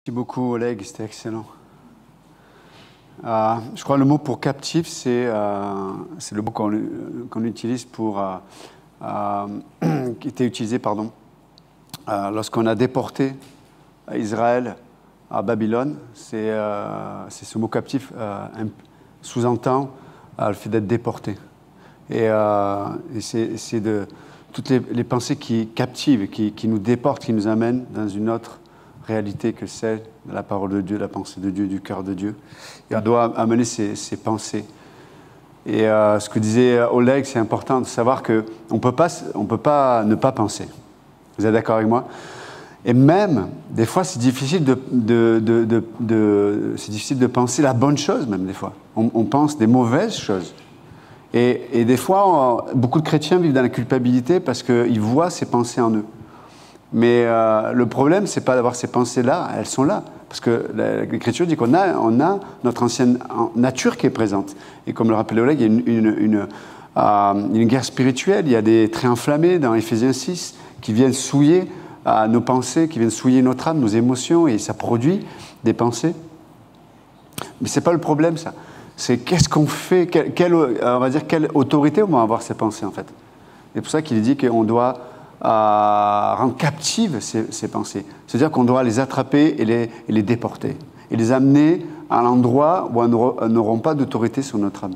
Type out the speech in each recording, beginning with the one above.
Merci beaucoup, Oleg, c'était excellent. Je crois que le mot pour captif, c'est le mot qu'on utilise qui était utilisé, lorsqu'on a déporté Israël à Babylone. C'est ce mot captif sous-entend le fait d'être déporté. Et c'est de toutes les pensées qui captivent, qui nous déportent, qui nous amènent dans une autre réalité que celle de la parole de Dieu, la pensée de Dieu, du cœur de Dieu. Et on doit amener ces pensées. Et ce que disait Oleg, c'est important de savoir qu'on ne peut pas ne pas penser. Vous êtes d'accord avec moi? Et même, des fois, c'est difficile c'est difficile de penser la bonne chose, même des fois. On pense des mauvaises choses. Et des fois, beaucoup de chrétiens vivent dans la culpabilité parce qu'ils voient ces pensées en eux. Mais le problème, ce n'est pas d'avoir ces pensées-là, elles sont là. Parce que l'Écriture dit qu'on a notre ancienne nature qui est présente. Et comme le rappelait Oleg, il y a une guerre spirituelle, il y a des traits enflammés dans Éphésiens 6 qui viennent souiller nos pensées, qui viennent souiller notre âme, nos émotions, et ça produit des pensées. Mais ce n'est pas le problème, ça. C'est qu'est-ce qu'on fait, on va dire, quelle autorité on va avoir ces pensées, en fait. C'est pour ça qu'il dit qu'on doit rendre captives ces pensées. C'est-à-dire qu'on doit les attraper et les déporter. Et les amener à l'endroit où elles n'auront pas d'autorité sur notre âme.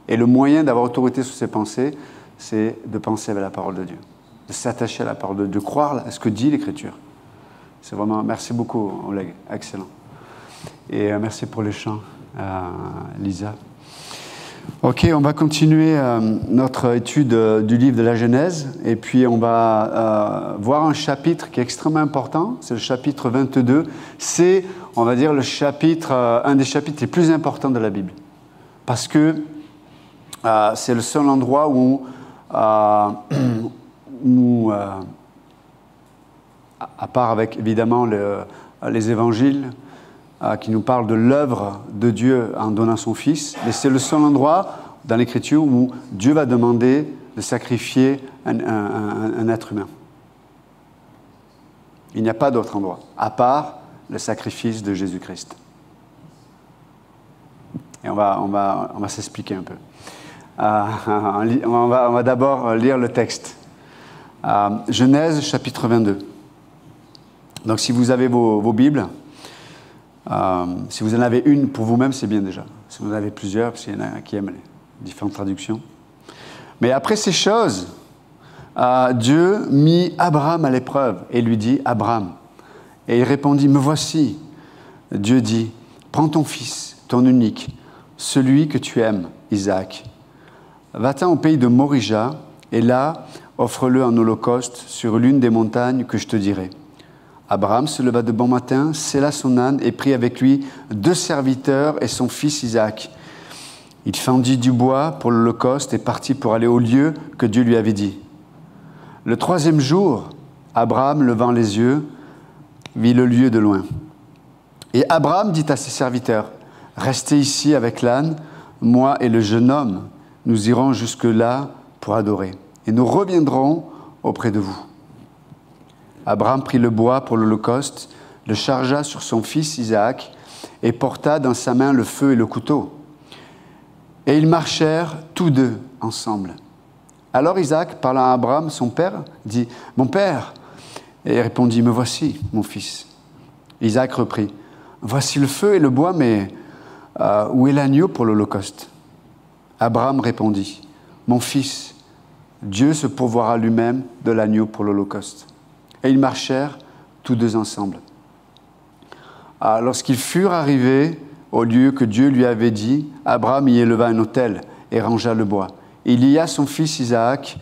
Et le moyen d'avoir autorité sur ces pensées, c'est de penser avec la parole de Dieu. De s'attacher à la parole de Dieu, de croire à ce que dit l'Écriture. C'est vraiment... Merci beaucoup, Oleg. Excellent. Et merci pour les chants, Lisa. Ok, on va continuer notre étude du livre de la Genèse. Et puis, on va voir un chapitre qui est extrêmement important. C'est le chapitre 22. C'est, on va dire, un des chapitres les plus importants de la Bible. Parce que c'est le seul endroit où à part avec, évidemment, les évangiles, qui nous parle de l'œuvre de Dieu en donnant son Fils. Mais c'est le seul endroit dans l'Écriture où Dieu va demander de sacrifier un être humain. Il n'y a pas d'autre endroit, à part le sacrifice de Jésus-Christ. Et on va s'expliquer un peu. On va d'abord lire le texte. Genèse, chapitre 22. Donc, si vous avez vos Bibles, si vous en avez une pour vous-même, c'est bien déjà. Si vous en avez plusieurs, parce qu'il y en a qui aiment les différentes traductions. Mais après ces choses, Dieu mit Abraham à l'épreuve et lui dit, Abraham. Et il répondit, me voici. Dieu dit, prends ton fils, ton unique, celui que tu aimes, Isaac. Va-t'en au pays de Morija, et là, offre-le en holocauste sur l'une des montagnes que je te dirai. Abraham se leva de bon matin, sella son âne et prit avec lui 2 serviteurs et son fils Isaac. Il fendit du bois pour l'holocauste et partit pour aller au lieu que Dieu lui avait dit. Le 3e jour, Abraham, levant les yeux, vit le lieu de loin. Et Abraham dit à ses serviteurs, « Restez ici avec l'âne, moi et le jeune homme, nous irons jusque-là pour adorer, et nous reviendrons auprès de vous. » Abraham prit le bois pour l'holocauste, le chargea sur son fils Isaac et porta dans sa main le feu et le couteau. Et ils marchèrent tous deux ensemble. Alors Isaac, parlant à Abraham, son père, dit « Mon père !» Et il répondit « Me voici, mon fils. » Isaac reprit « Voici le feu et le bois, mais où est l'agneau pour l'holocauste ?» Abraham répondit « Mon fils, Dieu se pourvoira lui-même de l'agneau pour l'holocauste. » Et ils marchèrent tous deux ensemble. Lorsqu'ils furent arrivés au lieu que Dieu lui avait dit, Abraham y éleva un autel et rangea le bois. Il lia son fils Isaac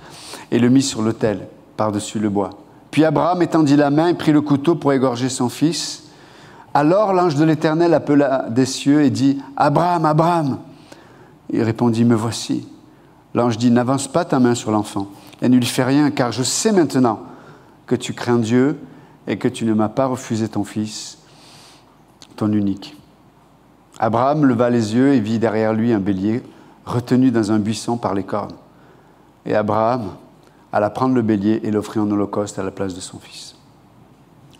et le mit sur l'autel, par-dessus le bois. Puis Abraham étendit la main et prit le couteau pour égorger son fils. Alors l'ange de l'Éternel appela des cieux et dit « Abraham, Abraham !» Il répondit « Me voici. » L'ange dit « N'avance pas ta main sur l'enfant et ne lui fais rien, car je sais maintenant que tu crains Dieu et que tu ne m'as pas refusé ton fils, ton unique. » Abraham leva les yeux et vit derrière lui un bélier retenu dans un buisson par les cornes. Et Abraham alla prendre le bélier et l'offrit en holocauste à la place de son fils.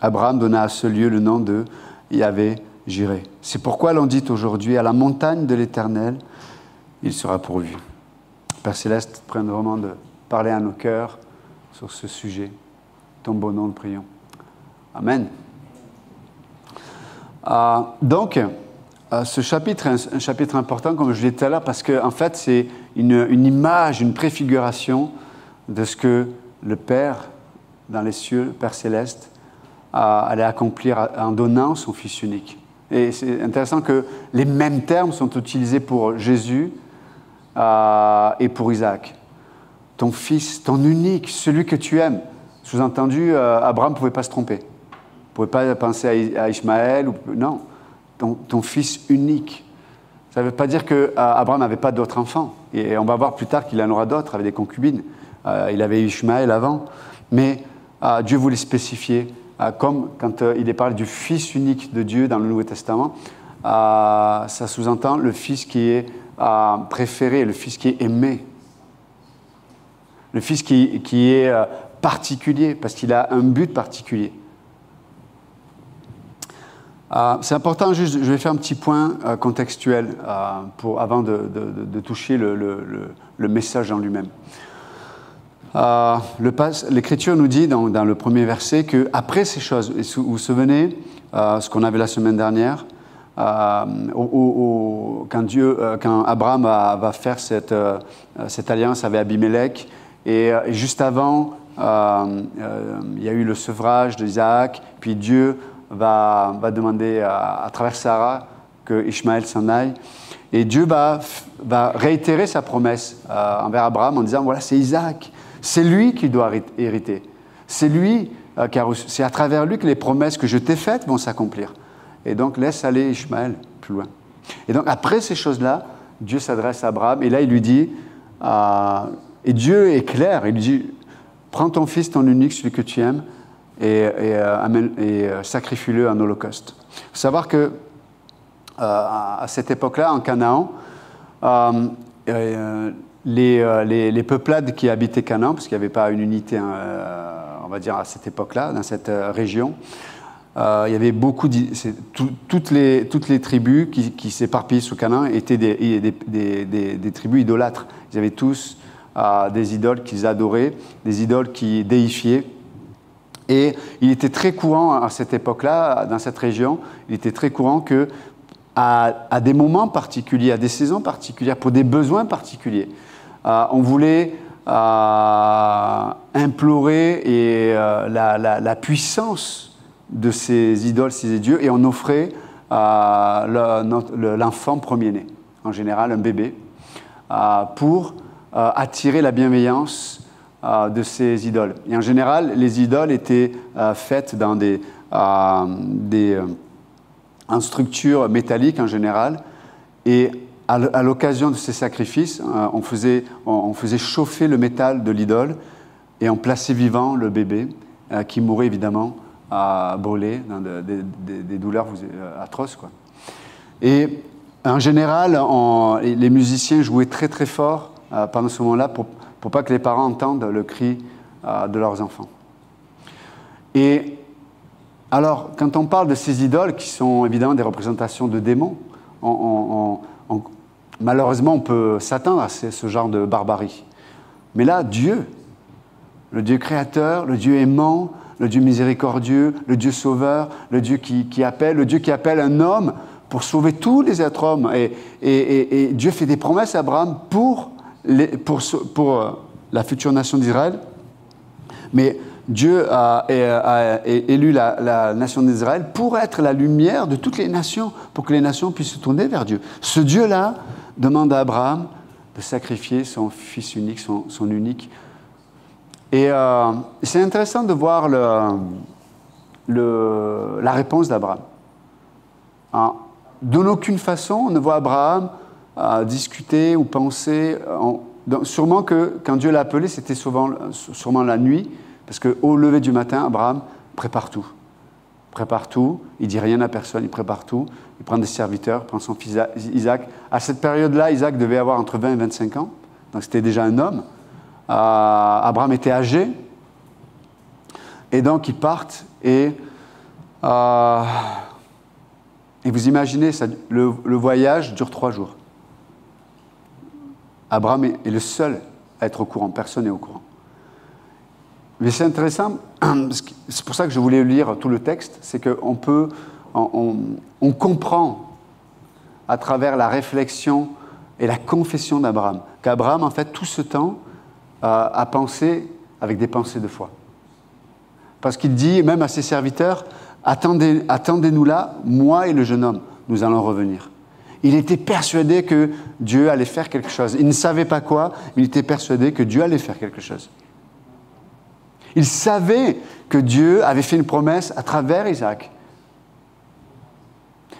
Abraham donna à ce lieu le nom de Yahvé-Jiré. C'est pourquoi l'on dit aujourd'hui, à la montagne de l'Éternel, il sera pourvu. Père Céleste, prenne vraiment de parler à nos cœurs sur ce sujet. Ton beau nom, nous prions. Amen. Donc, ce chapitre est un chapitre important, comme je l'ai dit tout à l'heure, parce qu'en fait, c'est une image, une préfiguration de ce que le Père dans les cieux, le Père Céleste, allait accomplir en donnant son Fils unique. Et c'est intéressant que les mêmes termes sont utilisés pour Jésus et pour Isaac. Ton fils, ton unique, celui que tu aimes. Sous-entendu, Abraham ne pouvait pas se tromper. Il ne pouvait pas penser à Ishmaël. Non, ton fils unique. Ça ne veut pas dire qu'Abraham n'avait pas d'autres enfants. Et on va voir plus tard qu'il en aura d'autres avec des concubines. Il avait Ishmaël avant. Mais Dieu voulait spécifier, comme quand il est parlé du fils unique de Dieu dans le Nouveau Testament, ça sous-entend le fils qui est préféré, le fils qui est aimé. Le fils qui est particulier, parce qu'il a un but particulier. C'est important, juste, je vais faire un petit point contextuel avant de toucher le message en lui-même. L'Écriture nous dit dans le premier verset qu'après ces choses, vous vous souvenez ce qu'on avait la semaine dernière, quand Abraham va faire cette alliance avec Abimelech, et juste avant, il y a eu le sevrage d'Isaac, puis Dieu va demander à travers Sarah que Ishmaël s'en aille. Et Dieu va réitérer sa promesse envers Abraham en disant, voilà, c'est Isaac, c'est lui qui doit hériter. C'est lui, c'est à travers lui que les promesses que je t'ai faites vont s'accomplir. Et donc, laisse aller Ishmaël plus loin. Et donc, après ces choses-là, Dieu s'adresse à Abraham, et là, il lui dit, et Dieu est clair, il lui dit, prends ton fils, ton unique, celui que tu aimes, et sacrifie-le en holocauste. Il faut savoir que à cette époque-là, en Canaan, les peuplades qui habitaient Canaan, parce qu'il n'y avait pas une unité, on va dire, à cette époque-là, dans cette région, il y avait toutes les tribus qui s'éparpillaient sous Canaan étaient des tribus idolâtres. Ils avaient tous des idoles qu'ils adoraient, des idoles qui déifiaient. Et il était très courant à cette époque-là, dans cette région, il était très courant que à des moments particuliers, à des saisons particulières, pour des besoins particuliers, on voulait implorer la puissance de ces idoles, ces dieux, et on offrait l'enfant premier-né, en général un bébé, pour attirer la bienveillance de ces idoles. Et en général, les idoles étaient faites dans en structure métallique en général, et à l'occasion de ces sacrifices, on faisait chauffer le métal de l'idole et on plaçait vivant le bébé qui mourait évidemment brûlé dans des douleurs atroces, quoi. Et en général, les musiciens jouaient très très fort pendant ce moment-là pour pas que les parents entendent le cri de leurs enfants. Et alors, quand on parle de ces idoles, qui sont évidemment des représentations de démons, malheureusement, on peut s'attendre à ce genre de barbarie. Mais là, Dieu, le Dieu créateur, le Dieu aimant, le Dieu miséricordieux, le Dieu sauveur, le Dieu qui appelle un homme pour sauver tous les êtres hommes. Et Dieu fait des promesses à Abraham pour la future nation d'Israël. Mais Dieu a élu la nation d'Israël pour être la lumière de toutes les nations, pour que les nations puissent se tourner vers Dieu. Ce Dieu-là demande à Abraham de sacrifier son fils unique, son unique. Et c'est intéressant de voir la réponse d'Abraham. D'une aucune façon, on ne voit Abraham discuter ou penser. Sûrement que quand Dieu l'a appelé, c'était sûrement la nuit, parce qu'au lever du matin, Abraham prépare tout. Il ne dit rien à personne, il prépare tout. Il prend des serviteurs, prend son fils Isaac. À cette période-là, Isaac devait avoir entre 20 et 25 ans, donc c'était déjà un homme. Abraham était âgé, et donc ils partent, et Et vous imaginez, le voyage dure 3 jours. Abraham est le seul à être au courant, personne n'est au courant. Mais c'est intéressant, c'est pour ça que je voulais lire tout le texte, c'est qu'on on comprend à travers la réflexion et la confession d'Abraham, qu'Abraham, en fait, tout ce temps, a pensé avec des pensées de foi. Parce qu'il dit, même à ses serviteurs, attendez-nous là, moi et le jeune homme, nous allons revenir. Il était persuadé que Dieu allait faire quelque chose. Il ne savait pas quoi, mais il était persuadé que Dieu allait faire quelque chose. Il savait que Dieu avait fait une promesse à travers Isaac.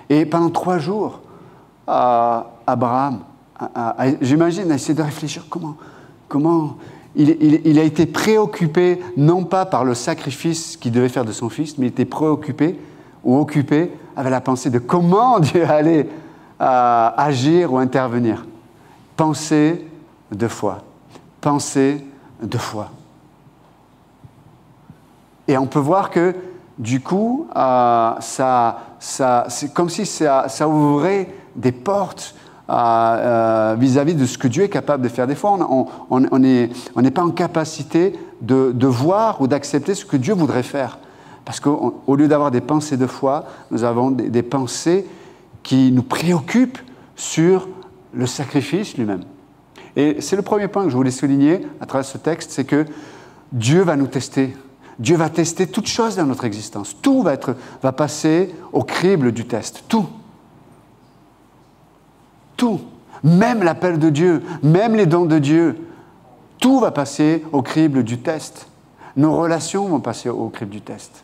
Et pendant 3 jours, Abraham, j'imagine, a essayé de réfléchir comment il a été préoccupé, non pas par le sacrifice qu'il devait faire de son fils, mais il était préoccupé ou occupé avec la pensée de comment Dieu allait agir ou intervenir. Pensée de foi. Pensée de foi. Et on peut voir que, du coup, c'est comme si ça ouvrait des portes vis-à-vis de ce que Dieu est capable de faire. Des fois, on n'est pas en capacité de voir ou d'accepter ce que Dieu voudrait faire. Parce qu'au lieu d'avoir des pensées de foi, nous avons des pensées qui nous préoccupent sur le sacrifice lui-même. Et c'est le premier point que je voulais souligner à travers ce texte, c'est que Dieu va nous tester. Dieu va tester toutes choses dans notre existence. Tout va passer au crible du test. Tout. Tout. Même l'appel de Dieu, même les dons de Dieu, tout va passer au crible du test. Nos relations vont passer au crible du test.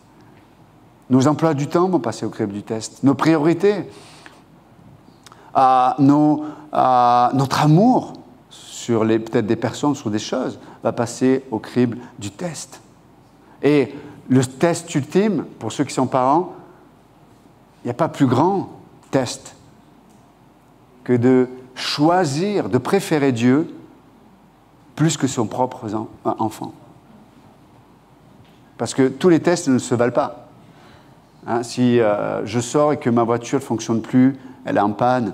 Nos emplois du temps vont passer au crible du test. Nos priorités, notre amour sur peut-être des personnes, sur des choses, va passer au crible du test. Et le test ultime, pour ceux qui sont parents, il n'y a pas plus grand test que de choisir, de préférer Dieu plus que son propre enfant. Parce que tous les tests ne se valent pas. Hein, si je sors et que ma voiture ne fonctionne plus, elle est en panne,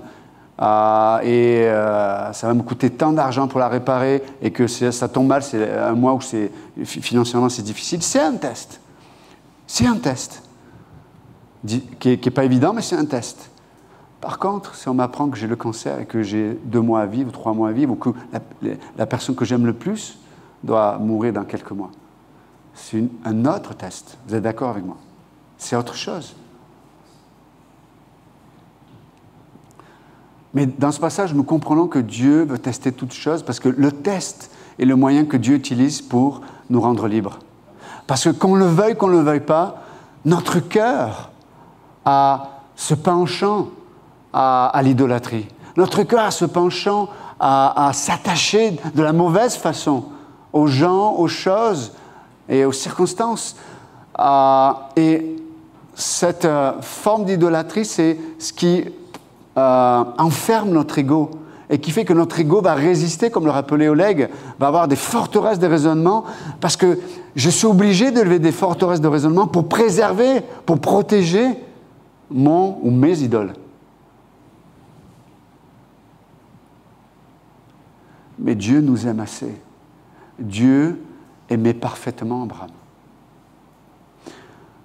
ça va me coûter tant d'argent pour la réparer, et que ça tombe mal, c'est un mois où financièrement c'est difficile, c'est un test. C'est un test. Qui n'est pas évident, mais c'est un test. Par contre, si on m'apprend que j'ai le cancer et que j'ai 2 mois à vivre, 3 mois à vivre, ou que la personne que j'aime le plus doit mourir dans quelques mois, c'est un autre test. Vous êtes d'accord avec moi? C'est autre chose. Mais dans ce passage, nous comprenons que Dieu veut tester toutes choses parce que le test est le moyen que Dieu utilise pour nous rendre libres. Parce que qu'on le veuille pas, notre cœur a ce penchant à l'idolâtrie. Notre cœur a ce penchant à s'attacher de la mauvaise façon aux gens, aux choses et aux circonstances. Et cette forme d'idolâtrie, c'est ce qui enferme notre ego et qui fait que notre ego va résister, comme le rappelait Oleg, va avoir des forteresses de raisonnement parce que je suis obligé de lever des forteresses de raisonnement pour préserver, pour protéger mon ou mes idoles. Mais Dieu nous aime assez. Dieu aimait parfaitement Abraham.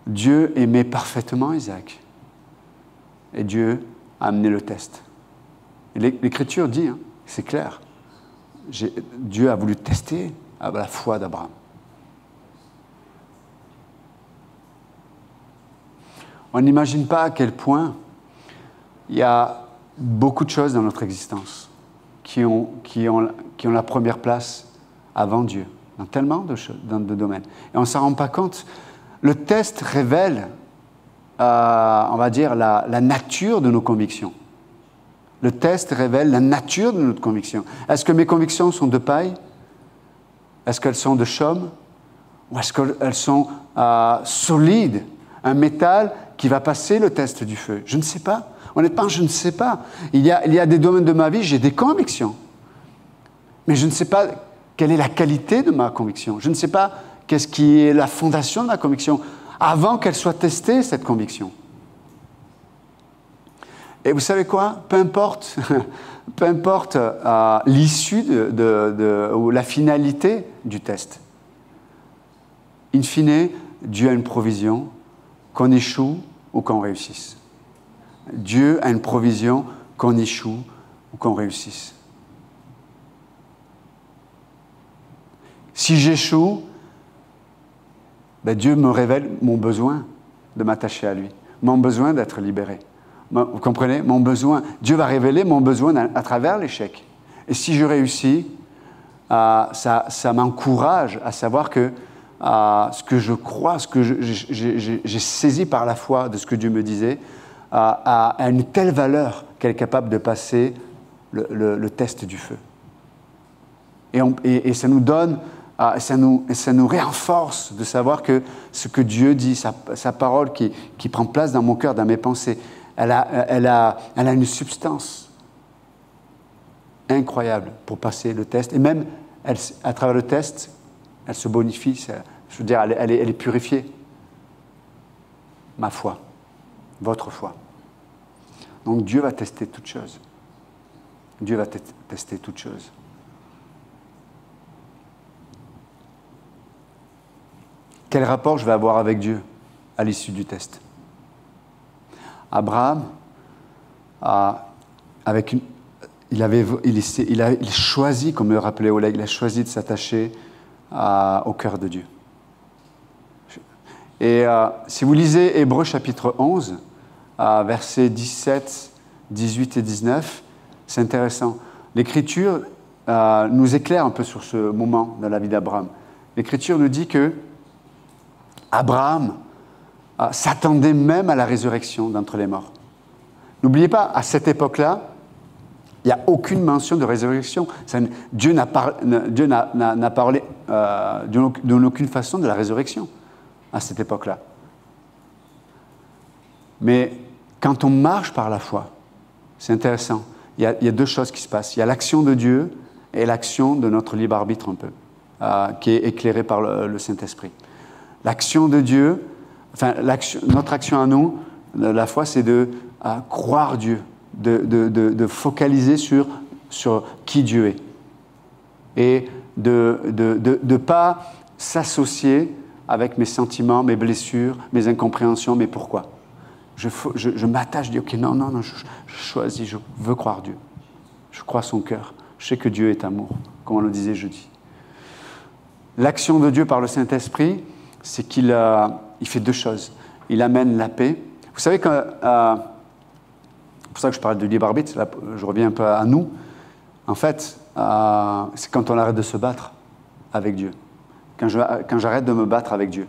Dieu aimait parfaitement Isaac. Et Dieu a amené le test. Et l'Écriture dit, hein, c'est clair, Dieu a voulu tester la foi d'Abraham. On n'imagine pas à quel point il y a beaucoup de choses dans notre existence qui ont la première place avant Dieu, dans tellement de choses, dans de domaines. Et on ne s'en rend pas compte. Le test révèle, on va dire, la nature de nos convictions. Le test révèle la nature de notre conviction. Est-ce que mes convictions sont de paille? Est-ce qu'elles sont de chaume? Ou est-ce qu'elles sont solides? Un métal qui va passer le test du feu? Je ne sais pas. Honnêtement, je ne sais pas. Il y a des domaines de ma vie, j'ai des convictions. Mais je ne sais pas quelle est la qualité de ma conviction. Je ne sais pas qu'est-ce qui est la fondation de ma conviction. avant qu'elle soit testée, cette conviction. Et vous savez quoi? Peu importe, peu importe l'issue ou la finalité du test. In fine, Dieu a une provision, qu'on échoue ou qu'on réussisse. Dieu a une provision, qu'on échoue ou qu'on réussisse. Si j'échoue, ben Dieu me révèle mon besoin de m'attacher à lui, mon besoin d'être libéré. Vous comprenez? Mon besoin. Dieu va révéler mon besoin à travers l'échec. Et si je réussis, ça m'encourage à savoir que ce que je crois, ce que j'ai saisi par la foi de ce que Dieu me disait, a une telle valeur qu'elle est capable de passer le test du feu. Et ça nous donne, ça nous renforce de savoir que ce que Dieu dit, sa parole qui prend place dans mon cœur, dans mes pensées, elle a une substance incroyable pour passer le test. Et même, à travers le test, elle se bonifie. Je veux dire, elle est purifiée. Ma foi, votre foi. Donc Dieu va tester toutes choses. Dieu va tester toutes choses. Quel rapport je vais avoir avec Dieu à l'issue du test? Abraham, il a choisi, comme le rappelait Oleg, il a choisi de s'attacher au cœur de Dieu. Et si vous lisez Hébreux chapitre 11, versets 17, 18 et 19, c'est intéressant. L'Écriture nous éclaire un peu sur ce moment dans la vie d'Abraham. L'Écriture nous dit que Abraham s'attendait même à la résurrection d'entre les morts. N'oubliez pas, à cette époque-là, il n'y a aucune mention de résurrection. Dieu n'a parlé d'une aucune façon de la résurrection à cette époque-là. Mais quand on marche par la foi, c'est intéressant. Il y a deux choses qui se passent. Il y a l'action de Dieu et l'action de notre libre arbitre un peu, qui est éclairée par le Saint-Esprit. L'action de Dieu, notre action à nous, la foi, c'est de croire Dieu, de focaliser sur qui Dieu est. Et de ne pas s'associer avec mes sentiments, mes blessures, mes incompréhensions, mes pourquoi. Je m'attache, je dis, ok, non, je choisis, je veux croire Dieu. Je crois son cœur. Je sais que Dieu est amour, comme on le disait jeudi. L'action de Dieu par le Saint-Esprit, c'est qu'il fait deux choses. Il amène la paix. Vous savez que, c'est pour ça que je parle de libre arbitre, là, je reviens un peu à nous. En fait, c'est quand on arrête de se battre avec Dieu. Quand j'arrête de me battre avec Dieu,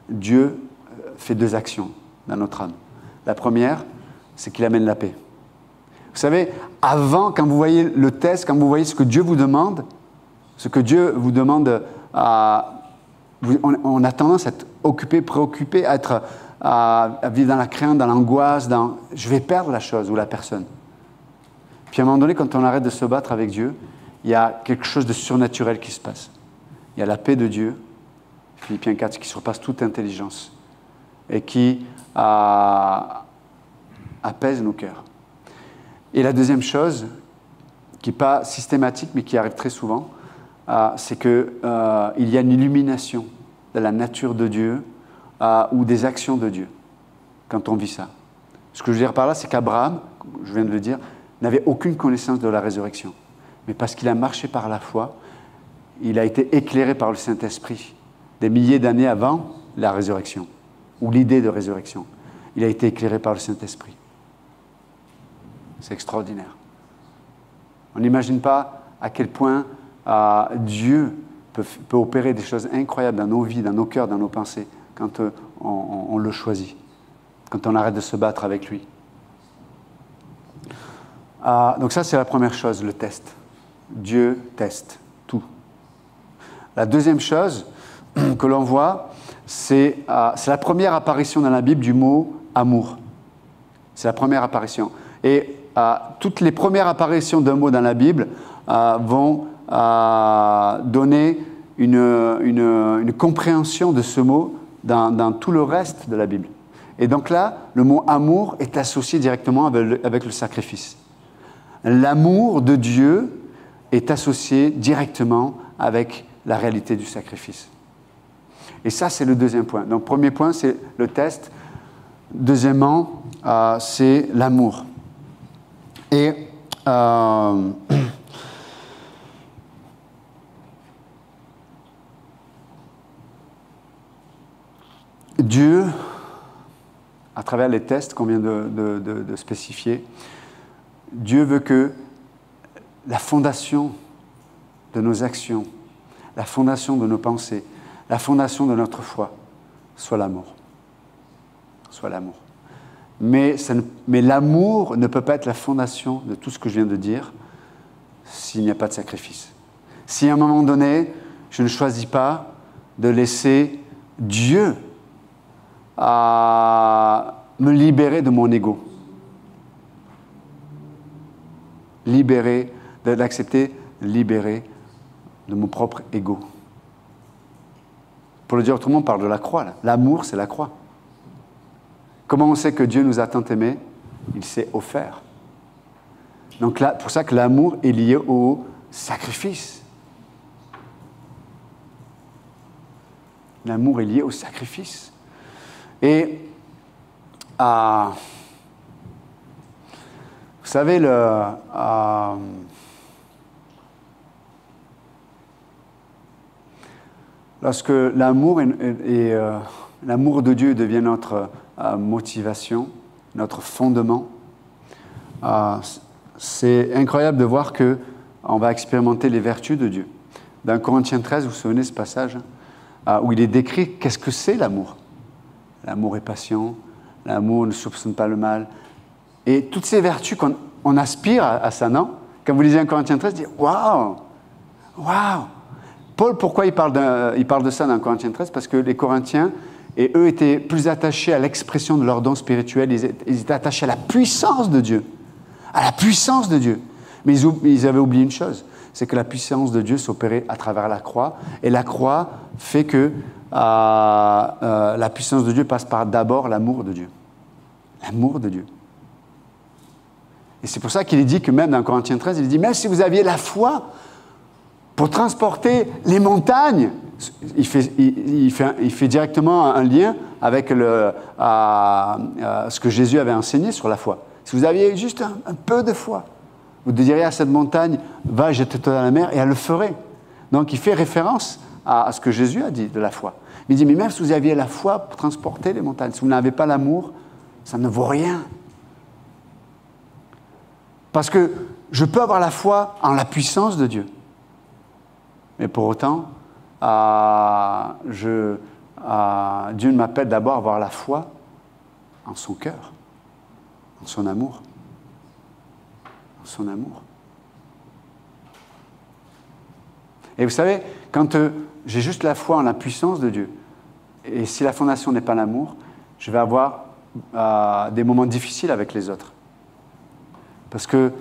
Dieu fait deux actions dans notre âme. La première, c'est qu'il amène la paix. Vous savez, avant, quand vous voyez le test, quand vous voyez ce que Dieu vous demande, on a tendance à être occupé, préoccupé, à vivre dans la crainte, dans l'angoisse, je vais perdre la chose ou la personne. Puis à un moment donné, quand on arrête de se battre avec Dieu, il y a quelque chose de surnaturel qui se passe. Il y a la paix de Dieu, Philippiens 4, qui surpasse toute intelligence et qui apaise nos cœurs. Et la deuxième chose, qui n'est pas systématique, mais qui arrive très souvent, c'est qu'il y a une illumination de la nature de Dieu ou des actions de Dieu quand on vit ça. Ce que je veux dire par là, c'est qu'Abraham, je viens de le dire, n'avait aucune connaissance de la résurrection. Mais parce qu'il a marché par la foi, il a été éclairé par le Saint-Esprit des milliers d'années avant la résurrection, ou l'idée de résurrection. Il a été éclairé par le Saint-Esprit. C'est extraordinaire. On n'imagine pas à quel point Dieu peut opérer des choses incroyables dans nos vies, dans nos cœurs, dans nos pensées, quand on le choisit, quand on arrête de se battre avec lui. Donc ça, c'est la première chose, le test. Dieu teste tout. La deuxième chose que l'on voit, c'est la première apparition dans la Bible du mot « amour ». C'est la première apparition. Et toutes les premières apparitions d'un mot dans la Bible vont donner une compréhension de ce mot dans tout le reste de la Bible. Et donc là, le mot amour est associé directement avec le sacrifice. L'amour de Dieu est associé directement avec la réalité du sacrifice. Et ça, c'est le deuxième point. Donc, premier point, c'est le test. Deuxièmement, c'est l'amour. Et Dieu, à travers les tests qu'on vient de spécifier, Dieu veut que la fondation de nos actions, la fondation de nos pensées, la fondation de notre foi soit l'amour. Soit l'amour. Mais l'amour ne peut pas être la fondation de tout ce que je viens de dire s'il n'y a pas de sacrifice. Si à un moment donné, je ne choisis pas de laisser Dieu me libérer de mon ego, d'accepter, libérer de mon propre ego. Pour le dire autrement, on parle de la croix. Là. L'amour, c'est la croix. Comment on sait que Dieu nous a tant aimés? Il s'est offert. Donc là, pour ça que l'amour est lié au sacrifice. L'amour est lié au sacrifice. Et vous savez, lorsque l'amour l'amour de Dieu devient notre motivation, notre fondement, c'est incroyable de voir qu'on va expérimenter les vertus de Dieu. Dans Corinthiens 13, vous vous souvenez de ce passage où il est décrit qu'est-ce que c'est l'amour. L'amour est patient, l'amour ne soupçonne pas le mal. Et toutes ces vertus qu'on aspire à ça, non? Quand vous lisez en Corinthiens 13, vous dites « Waouh! Waouh !» Paul, pourquoi il parle de ça dans Corinthiens 13? Parce que les Corinthiens, et eux, étaient plus attachés à l'expression de leur don spirituel, ils étaient attachés à la puissance de Dieu. À la puissance de Dieu. Mais ils avaient oublié une chose, c'est que la puissance de Dieu s'opérait à travers la croix, et la croix fait que la puissance de Dieu passe par d'abord l'amour de Dieu. L'amour de Dieu. Et c'est pour ça qu'il est dit que même dans Corinthiens 13, il dit, même si vous aviez la foi pour transporter les montagnes, il fait directement un lien avec ce que Jésus avait enseigné sur la foi. Si vous aviez juste un peu de foi, vous diriez à cette montagne, va, jette-toi dans la mer, et elle le ferait. Donc il fait référence à ce que Jésus a dit de la foi. Il dit, mais même si vous aviez la foi pour transporter les montagnes, si vous n'avez pas l'amour, ça ne vaut rien. Parce que je peux avoir la foi en la puissance de Dieu. Mais pour autant, Dieu m'appelle d'abord à avoir la foi en son cœur, en son amour. En son amour. Et vous savez, quand j'ai juste la foi en la puissance de Dieu, et si la fondation n'est pas l'amour, je vais avoir des moments difficiles avec les autres. Parce que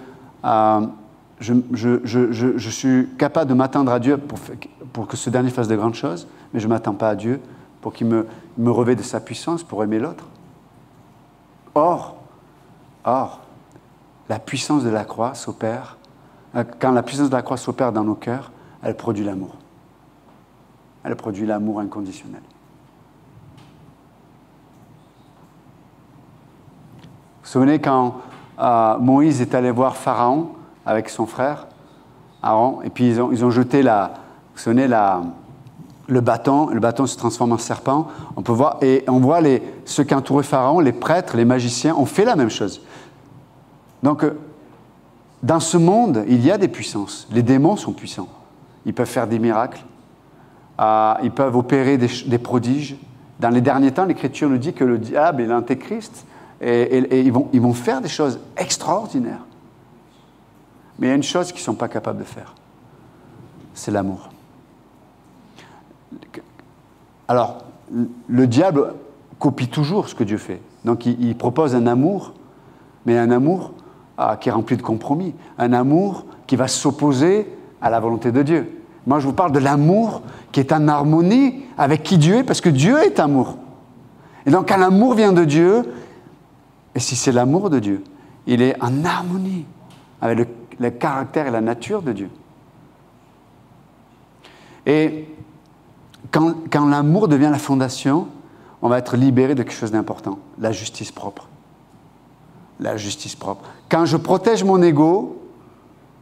je suis capable de m'attendre à Dieu pour que ce dernier fasse de grandes choses, mais je ne m'attends pas à Dieu pour qu'il me revêt de sa puissance pour aimer l'autre. Or, la puissance de la croix s'opère, quand la puissance de la croix s'opère dans nos cœurs, elle produit l'amour. Elle produit l'amour inconditionnel. Vous vous souvenez quand Moïse est allé voir Pharaon avec son frère Aaron, et puis ils ont jeté vous vous souvenez, le bâton se transforme en serpent. On peut voir, et on voit ceux qui entouraient Pharaon, les prêtres, les magiciens, ont fait la même chose. Donc, dans ce monde, il y a des puissances. Les démons sont puissants. Ils peuvent faire des miracles. Ils peuvent opérer des prodiges. Dans les derniers temps, l'Écriture nous dit que le diable et l'Antéchrist, et ils vont faire des choses extraordinaires. Mais il y a une chose qu'ils ne sont pas capables de faire. C'est l'amour. Alors, le diable copie toujours ce que Dieu fait. Donc, il propose un amour, mais un amour qui est rempli de compromis. Un amour qui va s'opposer à la volonté de Dieu. Moi, je vous parle de l'amour qui est en harmonie avec qui Dieu est, parce que Dieu est amour. Et donc, quand l'amour vient de Dieu, et si c'est l'amour de Dieu, il est en harmonie avec le caractère et la nature de Dieu. Et quand l'amour devient la fondation, on va être libéré de quelque chose d'important, la justice propre. La justice propre. Quand je protège mon ego,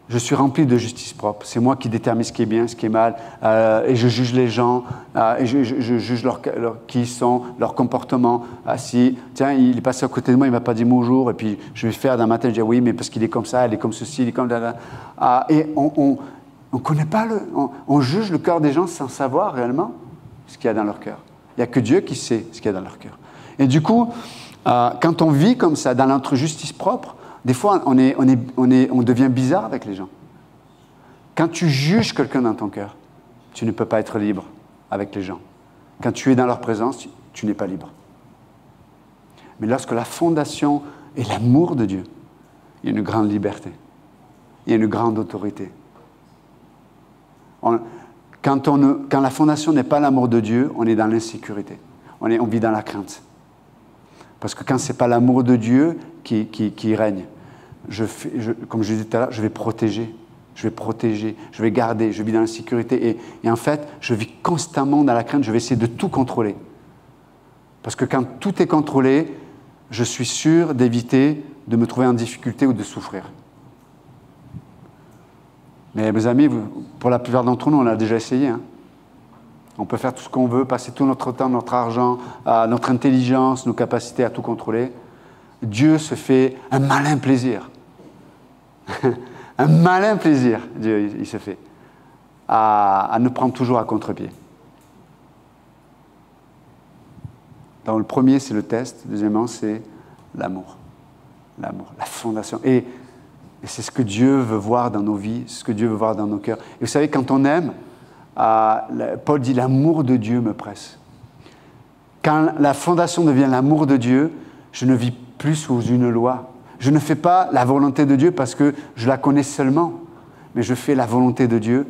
je suis rempli de justice propre. C'est moi qui détermine ce qui est bien, ce qui est mal, et je juge les gens, et je juge qui ils sont, leur comportement. Ah, si, tiens, il est passé à côté de moi, il ne m'a pas dit bonjour, et puis je vais faire dans ma tête, je dis oui, mais parce qu'il est comme ça, elle est comme ceci, il est comme là. Et on connaît pas on juge le cœur des gens sans savoir réellement ce qu'il y a dans leur cœur. Il n'y a que Dieu qui sait ce qu'il y a dans leur cœur. Et du coup, quand on vit comme ça, dans notre justice propre, des fois, on devient bizarre avec les gens. Quand tu juges quelqu'un dans ton cœur, tu ne peux pas être libre avec les gens. Quand tu es dans leur présence, tu n'es pas libre. Mais lorsque la fondation est l'amour de Dieu, il y a une grande liberté. Il y a une grande autorité. Quand la fondation n'est pas l'amour de Dieu, on est dans l'insécurité. On vit dans la crainte. Parce que quand ce n'est pas l'amour de Dieu qui règne, comme je disais tout à l'heure, je vais protéger, je vais garder, je vis dans l'insécurité. Et en fait, je vis constamment dans la crainte, je vais essayer de tout contrôler. Parce que quand tout est contrôlé, je suis sûr d'éviter de me trouver en difficulté ou de souffrir. Mais mes amis, pour la plupart d'entre nous, on a déjà essayé. Hein. On peut faire tout ce qu'on veut, passer tout notre temps, notre argent, notre intelligence, nos capacités à tout contrôler. Dieu se fait un malin plaisir. Un malin plaisir, Dieu, il se fait, à nous prendre toujours à contre-pied. Donc le premier, c'est le test. Deuxièmement, c'est l'amour. L'amour, la fondation. Et c'est ce que Dieu veut voir dans nos vies, ce que Dieu veut voir dans nos cœurs. Et vous savez, quand on aime, Paul dit « l'amour de Dieu me presse ». Quand la fondation devient l'amour de Dieu, je ne vis plus sous une loi. Je ne fais pas la volonté de Dieu parce que je la connais seulement, mais je fais la volonté de Dieu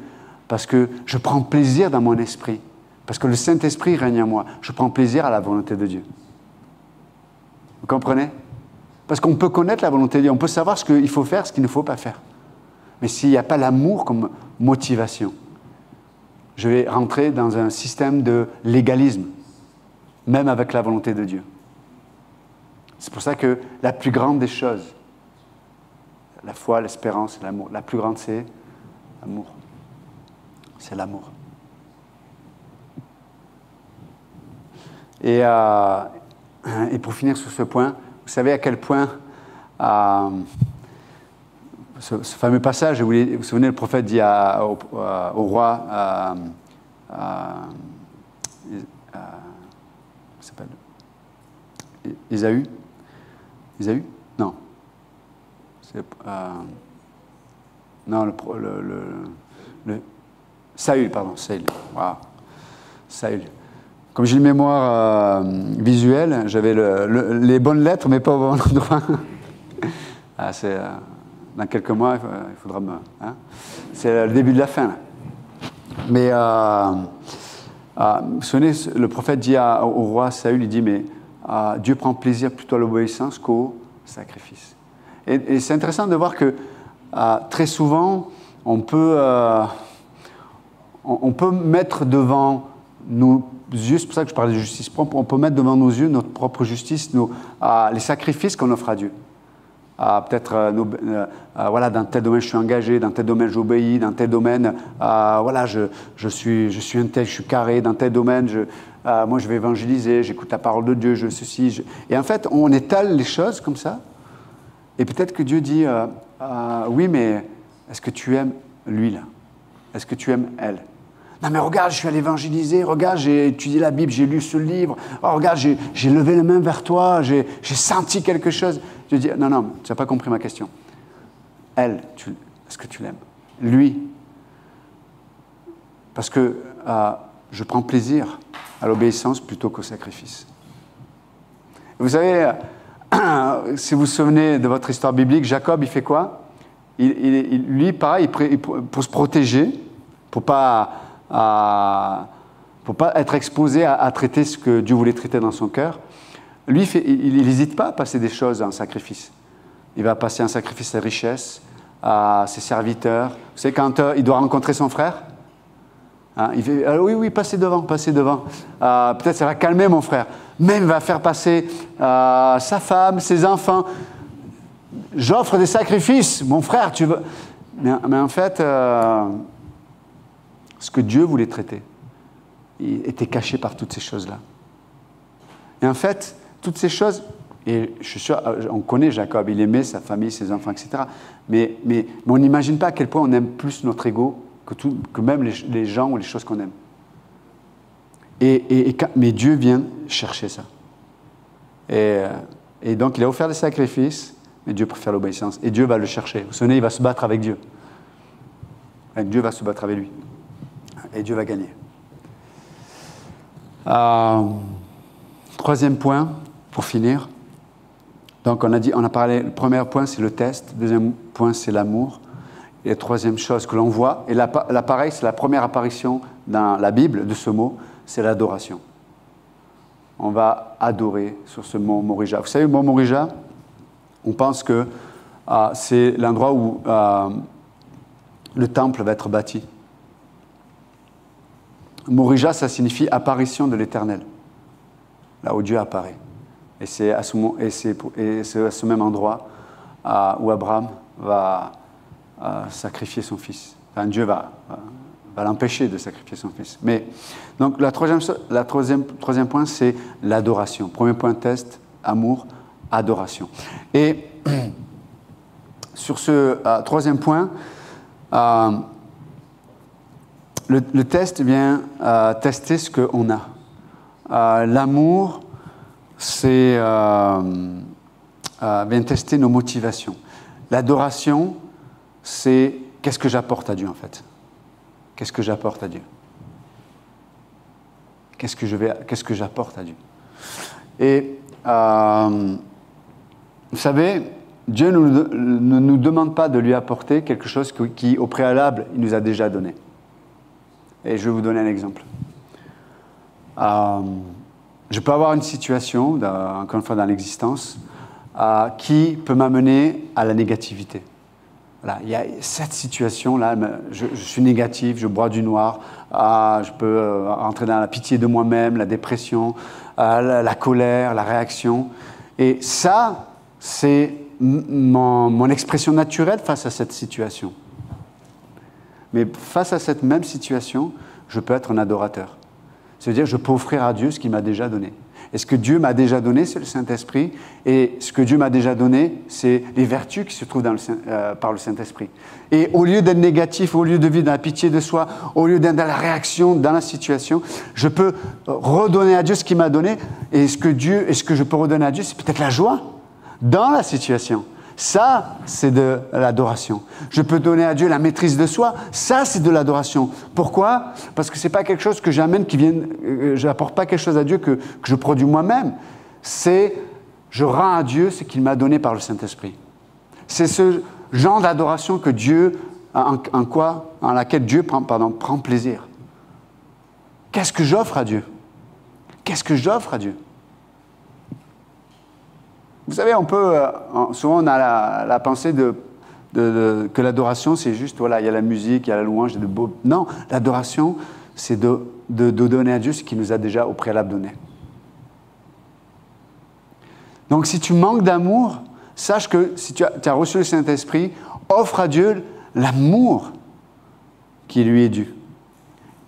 parce que je prends plaisir dans mon esprit, parce que le Saint-Esprit règne en moi. Je prends plaisir à la volonté de Dieu. Vous comprenez? Parce qu'on peut connaître la volonté de Dieu, on peut savoir ce qu'il faut faire, ce qu'il ne faut pas faire. Mais s'il n'y a pas l'amour comme motivation, je vais rentrer dans un système de légalisme, même avec la volonté de Dieu. C'est pour ça que la plus grande des choses, la foi, l'espérance et l'amour, la plus grande, c'est l'amour. C'est l'amour. Et pour finir sur ce point, vous savez à quel point ce fameux passage, vous vous souvenez, le prophète dit au roi, s'appelle Ésaü. Ésaü? Non. Non, Saül, pardon, Saül. Wow. Saül. Comme j'ai une mémoire visuelle, j'avais les bonnes lettres, mais pas au bon endroit. Dans quelques mois, il faudra me... Hein? C'est le début de la fin. Là. Mais, vous vous souvenez, le prophète dit au roi Saül, il dit, mais Dieu prend plaisir plutôt à l'obéissance qu'au sacrifice. Et c'est intéressant de voir que très souvent, on peut mettre devant nos yeux, c'est pour ça que je parlais de justice propre, on peut mettre devant nos yeux notre propre justice, les sacrifices qu'on offre à Dieu. Peut-être, voilà, dans tel domaine je suis engagé, dans tel domaine j'obéis, dans tel domaine, voilà, je suis un tel, je suis carré, dans tel domaine, moi je vais évangéliser, j'écoute la parole de Dieu, Et en fait, on étale les choses comme ça, et peut-être que Dieu dit, oui, mais est-ce que tu aimes lui là? Est-ce que tu aimes elle? Non mais regarde, je suis allé évangéliser, regarde, j'ai étudié la Bible, j'ai lu ce livre, oh, regarde, j'ai levé les mains vers toi, j'ai senti quelque chose. Je dis, non, tu n'as pas compris ma question. Elle, est-ce que tu l'aimes? Lui, parce que je prends plaisir à l'obéissance plutôt qu'au sacrifice. Vous savez, si vous vous souvenez de votre histoire biblique, Jacob, il fait quoi? Lui, pareil, pour se protéger, pour pas être exposé à traiter ce que Dieu voulait traiter dans son cœur. Lui, il n'hésite pas à passer des choses en sacrifice. Il va passer un sacrifice à richesse, à ses serviteurs. Vous savez, quand il doit rencontrer son frère, hein, il fait « oui, passez devant, passez devant. Peut-être ça va calmer mon frère. » Même il va faire passer sa femme, ses enfants. « J'offre des sacrifices, mon frère, tu veux... » Mais en fait, ce que Dieu voulait traiter était caché par toutes ces choses-là. Et en fait, toutes ces choses... Et je suis sûr, on connaît Jacob, il aimait sa famille, ses enfants, etc. Mais on n'imagine pas à quel point on aime plus notre ego que même les gens ou les choses qu'on aime. Mais Dieu vient chercher ça. Et donc, il a offert des sacrifices, mais Dieu préfère l'obéissance. Et Dieu va le chercher. Vous vous souvenez, il va se battre avec Dieu. Et Dieu va se battre avec lui. Et Dieu va gagner. Troisième point, pour finir. Donc, on a parlé, le premier point, c'est le test. Le deuxième point, c'est l'amour. Et la troisième chose que l'on voit, et là, pareil, c'est la première apparition dans la Bible de ce mot, c'est l'adoration. On va adorer sur ce mont Morija. Vous savez, le mont Morija, on pense que c'est l'endroit où le temple va être bâti. Morija, ça signifie apparition de l'Éternel, là où Dieu apparaît. Et c'est à ce même endroit où Abraham va sacrifier son fils. Enfin, Dieu va l'empêcher de sacrifier son fils. Mais, donc, troisième point, c'est l'adoration. Premier point, test, amour, adoration. Et sur ce troisième point, le test vient tester ce qu'on a. L'amour, vient tester nos motivations. L'adoration, c'est qu'est-ce que j'apporte à Dieu, en fait. Qu'est-ce que j'apporte à Dieu? Qu'est-ce que j'apporte à Dieu? Et vous savez, Dieu ne nous demande pas de lui apporter quelque chose qui, au préalable, il nous a déjà donné. Et je vais vous donner un exemple. Je peux avoir une situation, encore une fois dans l'existence, qui peut m'amener à la négativité. Voilà, il y a cette situation-là, je suis négatif, je bois du noir, je peux entrer dans la pitié de moi-même, la dépression, la colère, la réaction. Et ça, c'est mon expression naturelle face à cette situation. Mais face à cette même situation, je peux être un adorateur. C'est-à-dire, je peux offrir à Dieu ce qu'il m'a déjà donné. Et ce que Dieu m'a déjà donné, c'est le Saint-Esprit. Et ce que Dieu m'a déjà donné, c'est les vertus qui se trouvent par le Saint-Esprit. Et au lieu d'être négatif, au lieu de vivre dans la pitié de soi, au lieu d'être dans la réaction, dans la situation, je peux redonner à Dieu ce qu'il m'a donné. Et ce que je peux redonner à Dieu, c'est peut-être la joie dans la situation. Ça, c'est de l'adoration. Je peux donner à Dieu la maîtrise de soi. Ça, c'est de l'adoration. Pourquoi? Parce que ce n'est pas quelque chose que j'amène, je n'apporte pas quelque chose à Dieu que je produis moi-même. Je rends à Dieu ce qu'il m'a donné par le Saint-Esprit. C'est ce genre d'adoration que Dieu, en laquelle Dieu prend plaisir. Qu'est-ce que j'offre à Dieu? Qu'est-ce que j'offre à Dieu? Vous savez, souvent on a la pensée que l'adoration, c'est juste, voilà, il y a la musique, il y a la louange, il y a de beaux... Non, l'adoration, c'est de donner à Dieu ce qu'il nous a déjà au préalable donné. Donc si tu manques d'amour, sache que si tu as reçu le Saint-Esprit, offre à Dieu l'amour qui lui est dû.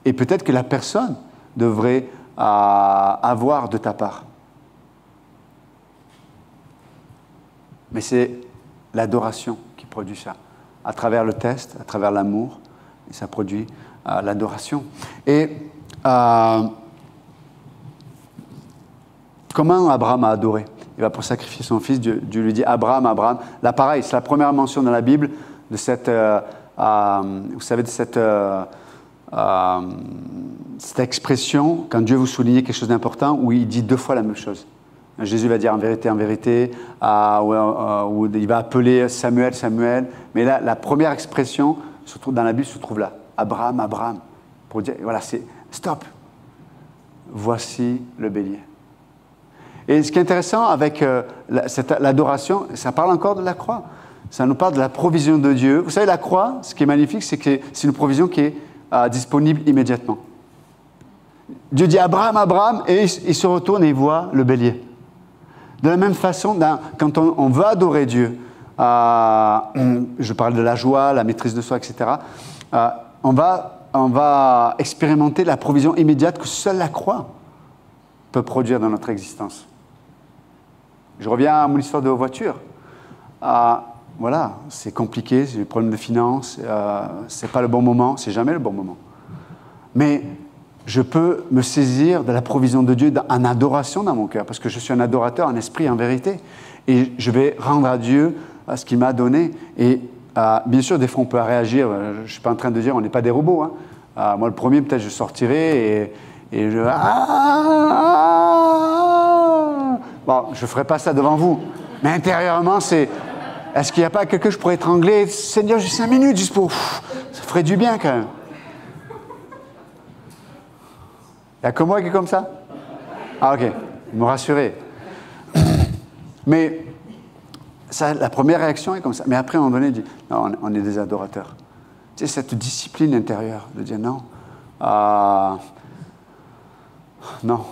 Et peut-être que la personne devrait avoir de ta part. Mais c'est l'adoration qui produit ça. À travers le test, à travers l'amour, et ça produit l'adoration. Et comment Abraham a adoré? Il va pour sacrifier son fils, Dieu lui dit Abraham, Abraham. Là, pareil, c'est la première mention dans la Bible de cette, vous savez, de cette expression, quand Dieu vous souligne quelque chose d'important, où il dit 2 fois la même chose. Jésus va dire en vérité, où il va appeler Samuel, Samuel. Mais là, la première expression dans la Bible se trouve là. Abraham, Abraham, pour dire, voilà, c'est stop. Voici le bélier. Et ce qui est intéressant avec l'adoration, ça parle encore de la croix. Ça nous parle de la provision de Dieu. Vous savez, la croix, ce qui est magnifique, c'est que c'est une provision qui est disponible immédiatement. Dieu dit Abraham, Abraham, et il se retourne et il voit le bélier. De la même façon, quand on veut adorer Dieu, je parle de la joie, la maîtrise de soi, etc., on va expérimenter la provision immédiate que seule la croix peut produire dans notre existence. Je reviens à mon histoire de voiture. Voilà, c'est compliqué, j'ai des problèmes de finances, c'est pas le bon moment, c'est jamais le bon moment. Mais je peux me saisir de la provision de Dieu en adoration dans mon cœur, parce que je suis un adorateur en esprit, en vérité. Et je vais rendre à Dieu ce qu'il m'a donné. Et bien sûr, des fois, on peut réagir. Je ne suis pas en train de dire on n'est pas des robots. Hein. Moi, le premier, peut-être, je sortirai et je... Bon, je ne ferai pas ça devant vous. Mais intérieurement, c'est... Est-ce qu'il n'y a pas quelqu'un que je pourrais étrangler? Seigneur, j'ai 5 minutes juste pour... Ça ferait du bien, quand même. Il n'y a que moi qui est comme ça? Ah, ok. Vous me rassurez. Mais ça, la première réaction est comme ça. Mais après, à un moment donné, il dit, non, on est des adorateurs. Tu sais, cette discipline intérieure de dire non, non,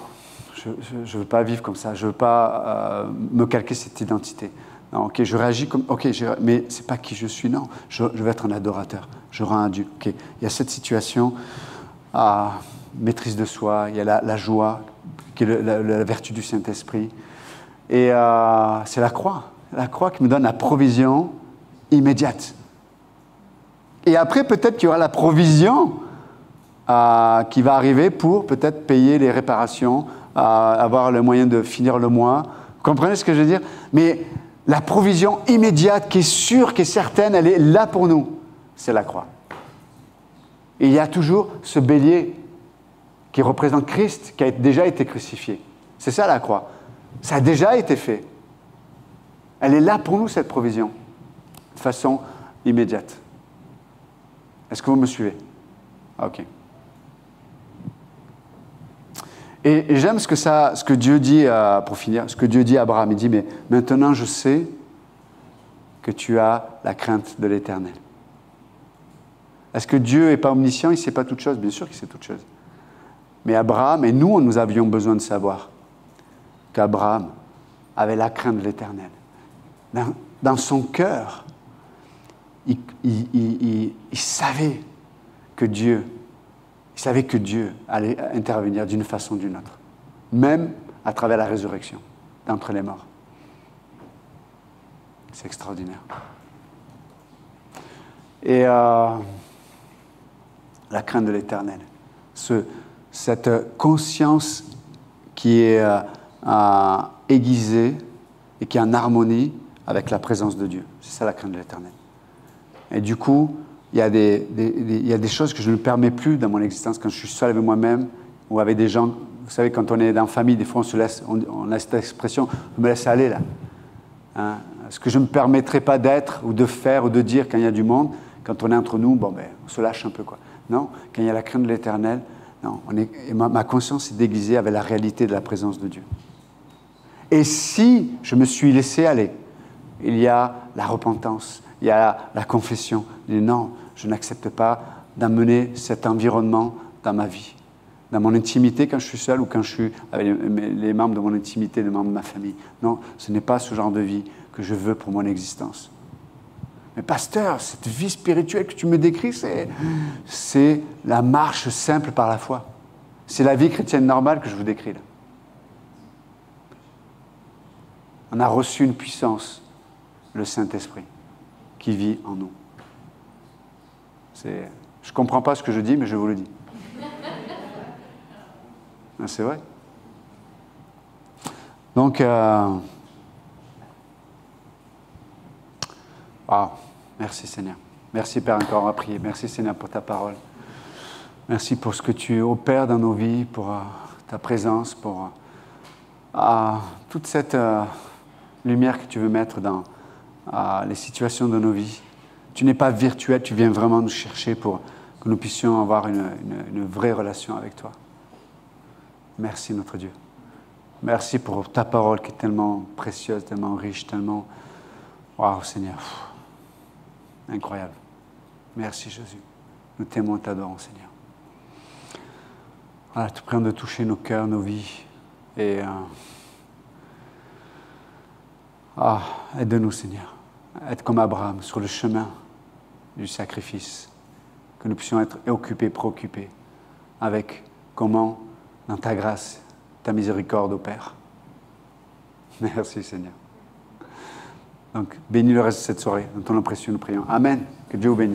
je ne veux pas vivre comme ça. Je ne veux pas me calquer cette identité. Non, ok, je réagis comme, ok, mais ce n'est pas qui je suis, non. Je veux être un adorateur. Je rends à Dieu. Ok, il y a cette situation, maîtrise de soi, il y a la joie, qui est la vertu du Saint-Esprit. Et c'est la croix qui me donne la provision immédiate. Et après, peut-être qu'il y aura la provision qui va arriver pour peut-être payer les réparations, avoir le moyen de finir le mois. Vous comprenez ce que je veux dire? Mais la provision immédiate qui est sûre, qui est certaine, elle est là pour nous. C'est la croix. Et il y a toujours ce bélier qui représente Christ, qui a déjà été crucifié. C'est ça la croix. Ça a déjà été fait. Elle est là pour nous, cette provision, de façon immédiate. Est-ce que vous me suivez? Ok. Et j'aime ce que Dieu dit, pour finir, ce que Dieu dit à Abraham. Il dit, mais maintenant je sais que tu as la crainte de l'Éternel. Est-ce que Dieu n'est pas omniscient? Il ne sait pas toutes choses? Bien sûr qu'il sait toutes choses. Mais Abraham, et nous avions besoin de savoir qu'Abraham avait la crainte de l'Éternel. Dans son cœur, il savait que Dieu allait intervenir d'une façon ou d'une autre, même à travers la résurrection d'entre les morts. C'est extraordinaire. Et la crainte de l'Éternel, cette conscience qui est aiguisée et qui est en harmonie avec la présence de Dieu. C'est ça la crainte de l'Éternel. Et du coup, il y a des choses que je ne permets plus dans mon existence quand je suis seul avec moi-même ou avec des gens. Vous savez, quand on est dans la famille, des fois on a cette expression, je me laisse aller là. Hein? Ce que je ne me permettrai pas d'être ou de faire ou de dire quand il y a du monde, quand on est entre nous, bon, on se lâche un peu, quoi. Non, quand il y a la crainte de l'Éternel, non, ma conscience est déguisée avec la réalité de la présence de Dieu. Et si je me suis laissé aller, il y a la repentance, il y a la confession. Non, je n'accepte pas d'amener cet environnement dans ma vie, dans mon intimité quand je suis seul ou quand je suis avec les membres de mon intimité, les membres de ma famille. Non, ce n'est pas ce genre de vie que je veux pour mon existence. Mais pasteur, cette vie spirituelle que tu me décris, c'est la marche simple par la foi. C'est la vie chrétienne normale que je vous décris là. On a reçu une puissance, le Saint-Esprit, qui vit en nous. Je ne comprends pas ce que je dis, mais je vous le dis. C'est vrai. Donc, merci Seigneur. Merci Père encore à prier. Merci Seigneur pour ta parole. Merci pour ce que tu opères dans nos vies, pour ta présence, pour toute cette lumière que tu veux mettre dans les situations de nos vies. Tu n'es pas virtuel, tu viens vraiment nous chercher pour que nous puissions avoir une vraie relation avec toi. Merci notre Dieu. Merci pour ta parole qui est tellement précieuse, tellement riche, tellement... Waouh Seigneur, incroyable. Merci Jésus. Nous t'aimons et t'adorons Seigneur. Voilà, te prions de toucher nos cœurs, nos vies. Et aide-nous Seigneur. Être comme Abraham sur le chemin du sacrifice. Que nous puissions être occupés, préoccupés avec comment, dans ta grâce, ta miséricorde opère. Merci Seigneur. Donc, bénis le reste de cette soirée. Dans ton nom précieux, nous prions. Amen. Que Dieu vous bénisse.